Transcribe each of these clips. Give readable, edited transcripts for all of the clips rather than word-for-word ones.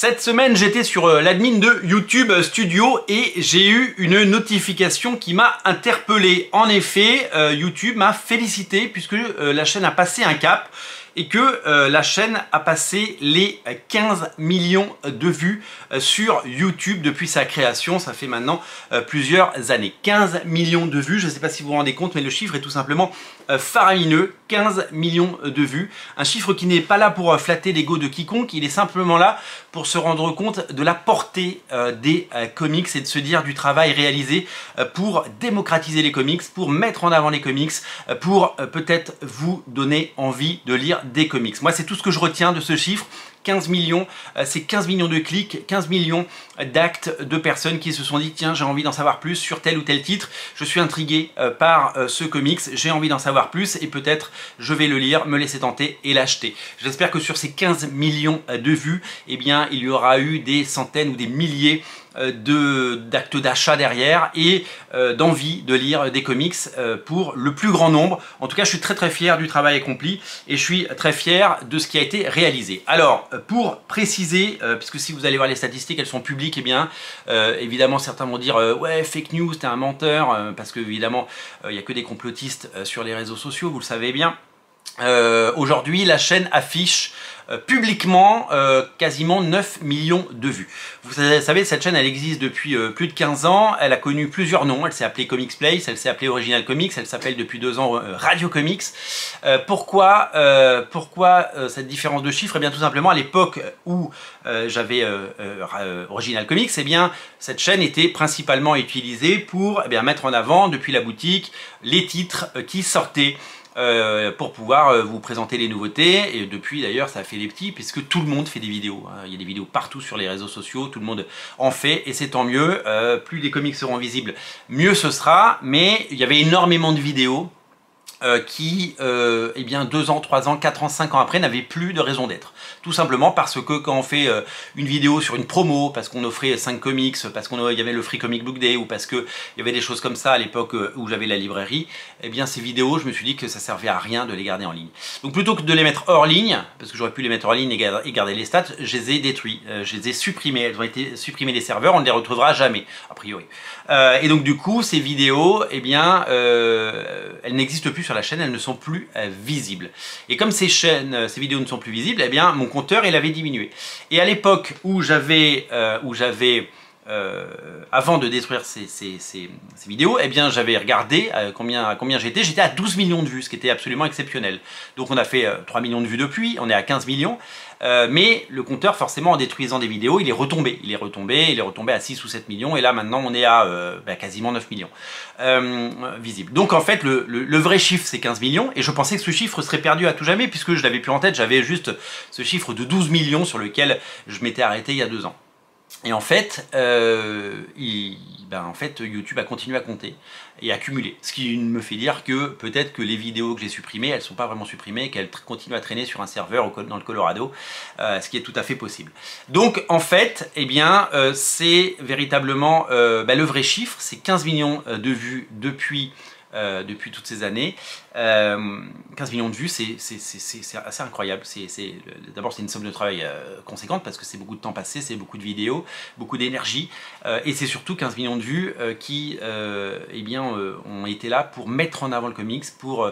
Cette semaine, j'étais sur l'admin de YouTube Studio et j'ai eu une notification qui m'a interpellé. En effet, YouTube m'a félicité puisque la chaîne a passé un cap et que la chaîne a passé les 15 millions de vues sur YouTube depuis sa création. Ça fait maintenant plusieurs années. 15 millions de vues, je ne sais pas si vous vous rendez compte, mais le chiffre est tout simplement faramineux. 15 millions de vues. Un chiffre qui n'est pas là pour flatter l'ego de quiconque, il est simplement là pour se rendre compte de la portée des comics et de se dire du travail réalisé pour démocratiser les comics, pour mettre en avant les comics, pour peut-être vous donner envie de lire des comics. Moi, c'est tout ce que je retiens de ce chiffre. 15 millions, c'est 15 millions de clics, 15 millions d'actes de personnes qui se sont dit tiens, j'ai envie d'en savoir plus sur tel ou tel titre, je suis intrigué par ce comics, j'ai envie d'en savoir plus et peut-être je vais le lire, me laisser tenter et l'acheter. J'espère que sur ces 15 millions de vues, eh bien, il y aura eu des centaines ou des milliers d'actes d'achat derrière et d'envie de lire des comics pour le plus grand nombre. En tout cas, je suis très fier du travail accompli et je suis très fier de ce qui a été réalisé. Alors, pour préciser, puisque si vous allez voir les statistiques, elles sont publiques, et bien évidemment certains vont dire ouais, fake news, t'es un menteur, parce que évidemment il n'y a que des complotistes sur les réseaux sociaux, vous le savez bien. Aujourd'hui, la chaîne affiche publiquement quasiment 9 millions de vues. Vous savez, cette chaîne elle existe depuis plus de 15 ans, elle a connu plusieurs noms, elle s'est appelée Comics Place, elle s'est appelée Original Comics, elle s'appelle depuis 2 ans Radio Comics. Pourquoi cette différence de chiffres? Eh bien tout simplement à l'époque où j'avais Original Comics, eh bien cette chaîne était principalement utilisée pour mettre en avant depuis la boutique les titres qui sortaient. Pour pouvoir vous présenter les nouveautés, et depuis d'ailleurs ça a fait des petits puisque tout le monde fait des vidéos, hein. Il y a des vidéos partout sur les réseaux sociaux, tout le monde en fait et c'est tant mieux, plus les comics seront visibles mieux ce sera, mais il y avait énormément de vidéos qui, eh bien 2 ans, 3 ans, 4 ans, 5 ans après n'avaient plus de raison d'être. Tout simplement parce que quand on fait une vidéo sur une promo, parce qu'on offrait 5 comics, parce qu'il y avait le Free Comic Book Day ou parce qu'il y avait des choses comme ça à l'époque où j'avais la librairie, eh bien ces vidéos, je me suis dit que ça servait à rien de les garder en ligne. Donc plutôt que de les mettre hors ligne, parce que j'aurais pu les mettre hors ligne et garder les stats, je les ai détruits, je les ai supprimés, elles ont été supprimées des serveurs, on ne les retrouvera jamais, a priori. Et donc du coup, ces vidéos, eh bien, elles n'existent plus sur la chaîne, elles ne sont plus visibles. Et comme ces vidéos ne sont plus visibles, eh bien mon compteur il avait diminué. Et à l'époque où j'avais avant de détruire ces vidéos, eh bien j'avais regardé à combien j'étais à 12 millions de vues, ce qui était absolument exceptionnel. Donc on a fait 3 millions de vues depuis, on est à 15 millions, mais le compteur forcément en détruisant des vidéos, il est retombé à 6 ou 7 millions, et là maintenant on est à quasiment 9 millions visibles. Donc en fait le vrai chiffre c'est 15 millions, et je pensais que ce chiffre serait perdu à tout jamais, puisque je l'avais plus en tête, j'avais juste ce chiffre de 12 millions sur lequel je m'étais arrêté il y a 2 ans. Et en fait, YouTube a continué à compter et à cumuler. Ce qui me fait dire que peut-être que les vidéos que j'ai supprimées, elles ne sont pas vraiment supprimées, qu'elles continuent à traîner sur un serveur dans le Colorado, ce qui est tout à fait possible. Donc en fait, eh bien, c'est véritablement le vrai chiffre, c'est 15 millions de vues depuis toutes ces années. 15 millions de vues, c'est assez incroyable. D'abord, c'est une somme de travail conséquente parce que c'est beaucoup de temps passé, c'est beaucoup de vidéos, beaucoup d'énergie. Et c'est surtout 15 millions de vues qui ont été là pour mettre en avant le comics, pour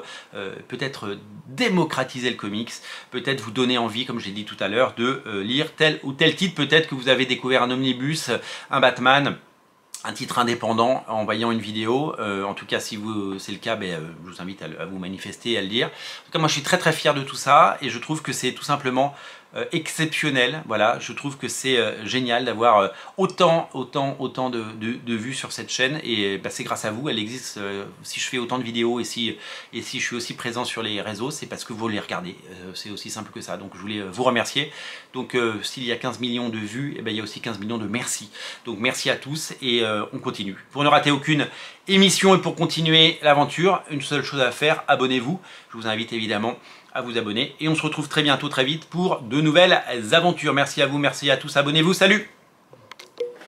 peut-être démocratiser le comics, peut-être vous donner envie, comme j'ai dit tout à l'heure, de lire tel ou tel titre. Peut-être que vous avez découvert un omnibus, un Batman, un titre indépendant en voyant une vidéo. En tout cas, si c'est le cas, je vous invite à vous manifester, à le dire. En tout cas, moi je suis très fier de tout ça et je trouve que c'est tout simplement exceptionnel. Voilà, je trouve que c'est génial d'avoir autant de vues sur cette chaîne, et c'est grâce à vous. Elle existe. Si je fais autant de vidéos et si je suis aussi présent sur les réseaux, c'est parce que vous les regardez. C'est aussi simple que ça. Donc je voulais vous remercier. Donc s'il y a 15 millions de vues, il y a aussi 15 millions de merci. Donc merci à tous et on continue. Pour ne rater aucune émission et pour continuer l'aventure, une seule chose à faire, abonnez-vous. Je vous invite évidemment à vous abonner et on se retrouve très bientôt, très vite pour de nouvelles aventures. Merci à vous, merci à tous, abonnez-vous, salut!